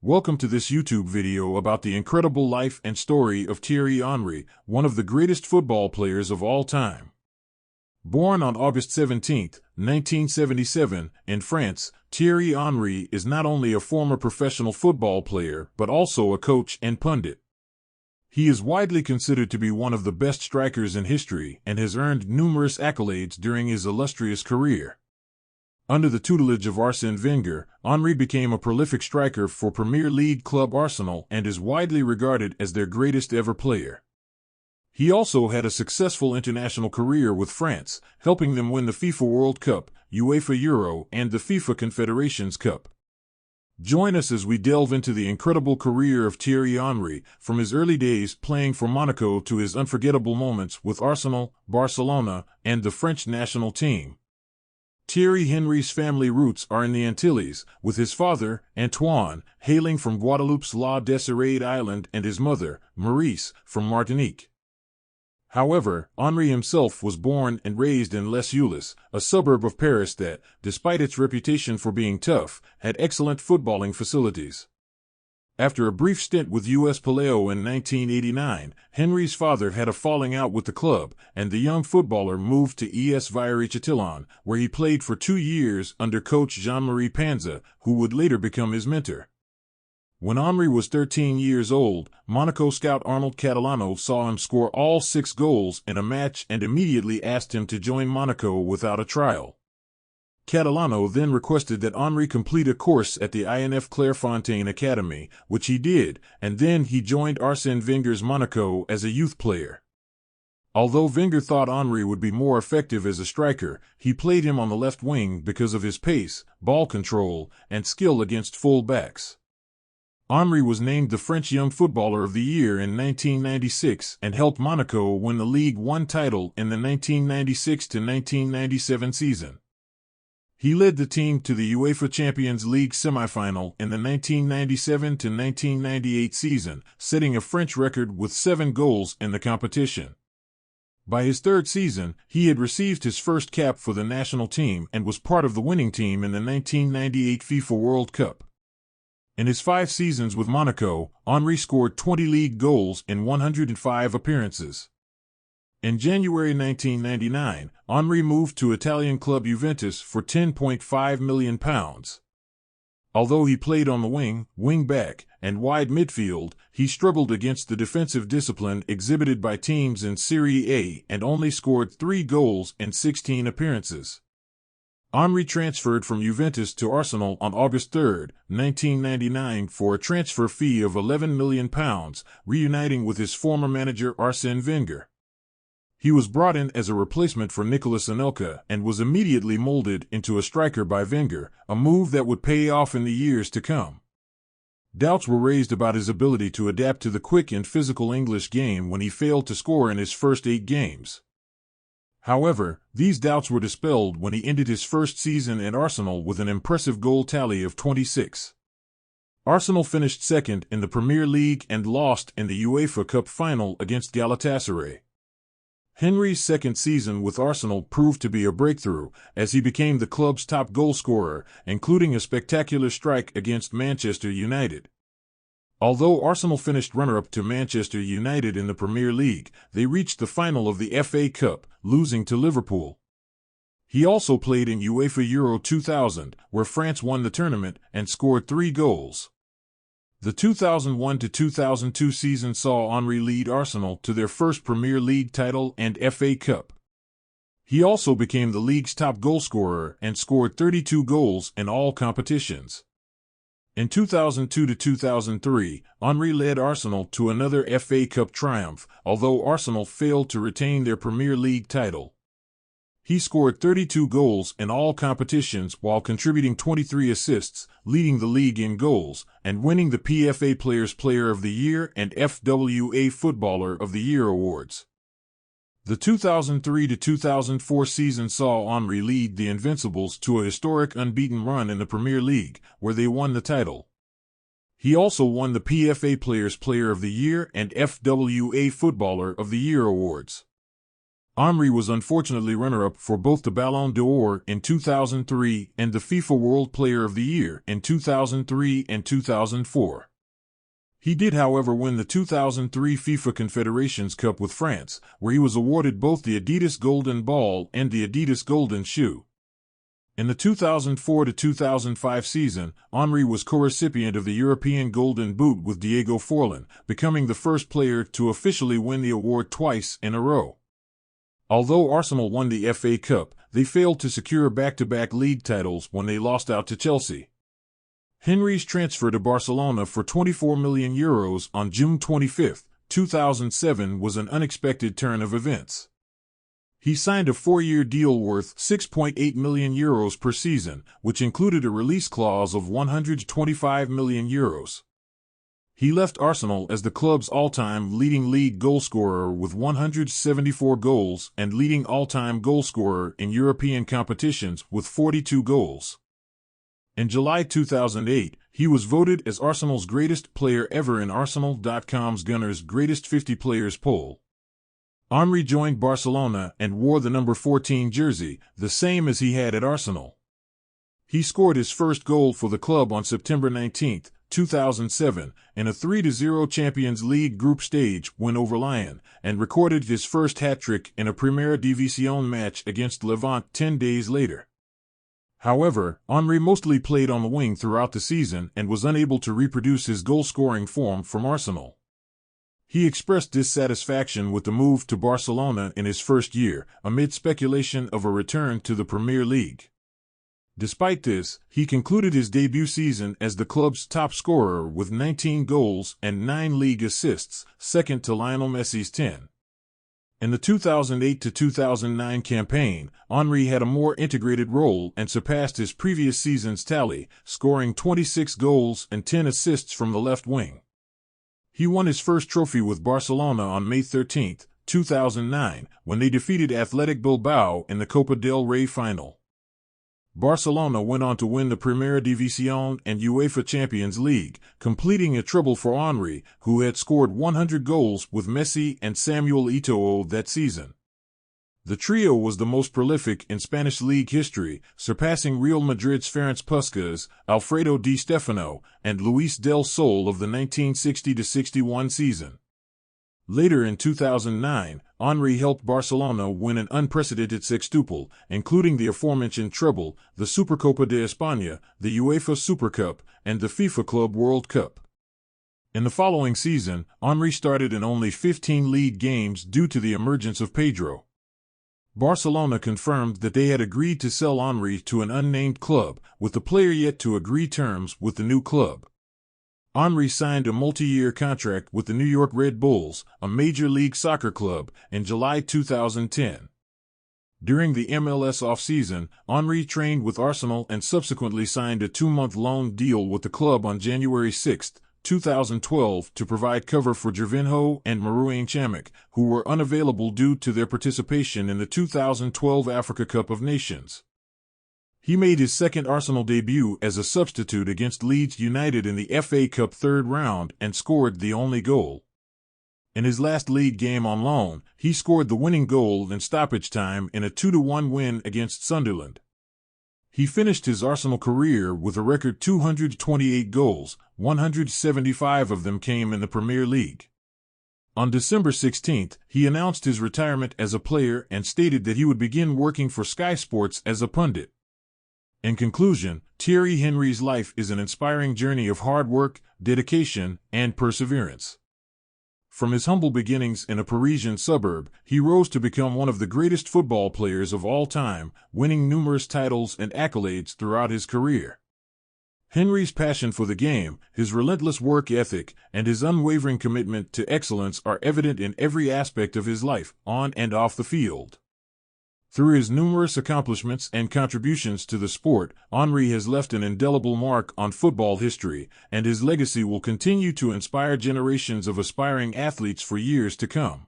Welcome to this YouTube video about the incredible life and story of Thierry Henry, one of the greatest football players of all time. Born on August 17, 1977, in France, Thierry Henry is not only a former professional football player but also a coach and pundit. He is widely considered to be one of the best strikers in history and has earned numerous accolades during his illustrious career. Under the tutelage of Arsène Wenger, Henry became a prolific striker for Premier League club Arsenal and is widely regarded as their greatest ever player. He also had a successful international career with France, helping them win the FIFA World Cup, UEFA Euro, and the FIFA Confederations Cup. Join us as we delve into the incredible career of Thierry Henry, from his early days playing for Monaco to his unforgettable moments with Arsenal, Barcelona, and the French national team. Thierry Henry's family roots are in the Antilles, with his father, Antoine, hailing from Guadeloupe's La Desirade Island and his mother, Maurice, from Martinique. However, Henry himself was born and raised in Les Ulis, a suburb of Paris that, despite its reputation for being tough, had excellent footballing facilities. After a brief stint with US Paléo in 1989, Henry's father had a falling out with the club, and the young footballer moved to ES Viary-Châtillon, where he played for 2 years under coach Jean-Marie Panza, who would later become his mentor. When Henry was 13 years old, Monaco scout Arnold Catalano saw him score all 6 goals in a match and immediately asked him to join Monaco without a trial. Catalano then requested that Henry complete a course at the INF Clairefontaine Academy, which he did, and then he joined Arsène Wenger's Monaco as a youth player. Although Wenger thought Henry would be more effective as a striker, he played him on the left wing because of his pace, ball control, and skill against full-backs. Henry was named the French Young Footballer of the Year in 1996 and helped Monaco win the Ligue 1 title in the 1996-1997 season. He led the team to the UEFA Champions League semi-final in the 1997-1998 season, setting a French record with 7 goals in the competition. By his 3rd season, he had received his first cap for the national team and was part of the winning team in the 1998 FIFA World Cup. In his 5 seasons with Monaco, Henry scored 20 league goals in 105 appearances. In January 1999, Henry moved to Italian club Juventus for £10.5 million. Although he played on the wing, wing-back, and wide midfield, he struggled against the defensive discipline exhibited by teams in Serie A and only scored 3 goals in 16 appearances. Henry transferred from Juventus to Arsenal on August 3, 1999 for a transfer fee of £11 million, reuniting with his former manager Arsène Wenger. He was brought in as a replacement for Nicolas Anelka and was immediately molded into a striker by Wenger, a move that would pay off in the years to come. Doubts were raised about his ability to adapt to the quick and physical English game when he failed to score in his first 8 games. However, these doubts were dispelled when he ended his first season at Arsenal with an impressive goal tally of 26. Arsenal finished 2nd in the Premier League and lost in the UEFA Cup final against Galatasaray. Henry's 2nd season with Arsenal proved to be a breakthrough, as he became the club's top goalscorer, including a spectacular strike against Manchester United. Although Arsenal finished runner-up to Manchester United in the Premier League, they reached the final of the FA Cup, losing to Liverpool. He also played in UEFA Euro 2000, where France won the tournament, and scored 3 goals. The 2001-2002 season saw Henry lead Arsenal to their first Premier League title and FA Cup. He also became the league's top goalscorer and scored 32 goals in all competitions. In 2002-2003, Henry led Arsenal to another FA Cup triumph, although Arsenal failed to retain their Premier League title. He scored 32 goals in all competitions while contributing 23 assists, leading the league in goals, and winning the PFA Players Player of the Year and FWA Footballer of the Year awards. The 2003-2004 season saw Henry lead the Invincibles to a historic unbeaten run in the Premier League, where they won the title. He also won the PFA Players Player of the Year and FWA Footballer of the Year awards. Henry was unfortunately runner-up for both the Ballon d'Or in 2003 and the FIFA World Player of the Year in 2003 and 2004. He did, however, win the 2003 FIFA Confederations Cup with France, where he was awarded both the Adidas Golden Ball and the Adidas Golden Shoe. In the 2004-2005 season, Henry was co-recipient of the European Golden Boot with Diego Forlan, becoming the first player to officially win the award twice in a row. Although Arsenal won the FA Cup, they failed to secure back-to-back league titles when they lost out to Chelsea. Henry's transfer to Barcelona for €24 million on June 25, 2007 was an unexpected turn of events. He signed a 4-year deal worth €6.8 million per season, which included a release clause of €125 million. He left Arsenal as the club's all-time leading league goalscorer with 174 goals and leading all-time goalscorer in European competitions with 42 goals. In July 2008, he was voted as Arsenal's greatest player ever in Arsenal.com's Gunners' Greatest 50 Players poll. Henry joined Barcelona and wore the number 14 jersey, the same as he had at Arsenal. He scored his first goal for the club on September 19, 2007, in a 3-0 Champions League group stage win over Lyon, and recorded his first hat-trick in a Primera División match against Levante 10 days later. However, Henry mostly played on the wing throughout the season and was unable to reproduce his goal-scoring form from Arsenal. He expressed dissatisfaction with the move to Barcelona in his first year, amid speculation of a return to the Premier League. Despite this, he concluded his debut season as the club's top scorer with 19 goals and 9 league assists, second to Lionel Messi's 10. In the 2008-2009 campaign, Henry had a more integrated role and surpassed his previous season's tally, scoring 26 goals and 10 assists from the left wing. He won his first trophy with Barcelona on May 13, 2009, when they defeated Athletic Bilbao in the Copa del Rey final. Barcelona went on to win the Primera División and UEFA Champions League, completing a treble for Henry, who had scored 100 goals with Messi and Samuel Eto'o that season. The trio was the most prolific in Spanish league history, surpassing Real Madrid's Ferenc Puskás, Alfredo Di Stefano, and Luis del Sol of the 1960-61 season. Later in 2009, Henry helped Barcelona win an unprecedented sextuple, including the aforementioned treble, the Supercopa de España, the UEFA Super Cup, and the FIFA Club World Cup. In the following season, Henry started in only 15 league games due to the emergence of Pedro. Barcelona confirmed that they had agreed to sell Henry to an unnamed club, with the player yet to agree terms with the new club. Henry signed a multi-year contract with the New York Red Bulls, a Major League Soccer club, in July 2010. During the MLS offseason, Henry trained with Arsenal and subsequently signed a 2-month loan deal with the club on January 6, 2012 to provide cover for Gervinho and Marouane Chamakh, who were unavailable due to their participation in the 2012 Africa Cup of Nations. He made his second Arsenal debut as a substitute against Leeds United in the FA Cup third round and scored the only goal. In his last league game on loan, he scored the winning goal in stoppage time in a 2-1 win against Sunderland. He finished his Arsenal career with a record 228 goals, 175 of them came in the Premier League. On December 16, he announced his retirement as a player and stated that he would begin working for Sky Sports as a pundit. In conclusion, Thierry Henry's life is an inspiring journey of hard work, dedication, and perseverance. From his humble beginnings in a Parisian suburb, he rose to become one of the greatest football players of all time, winning numerous titles and accolades throughout his career. Henry's passion for the game, his relentless work ethic, and his unwavering commitment to excellence are evident in every aspect of his life, on and off the field. Through his numerous accomplishments and contributions to the sport, Henry has left an indelible mark on football history, and his legacy will continue to inspire generations of aspiring athletes for years to come.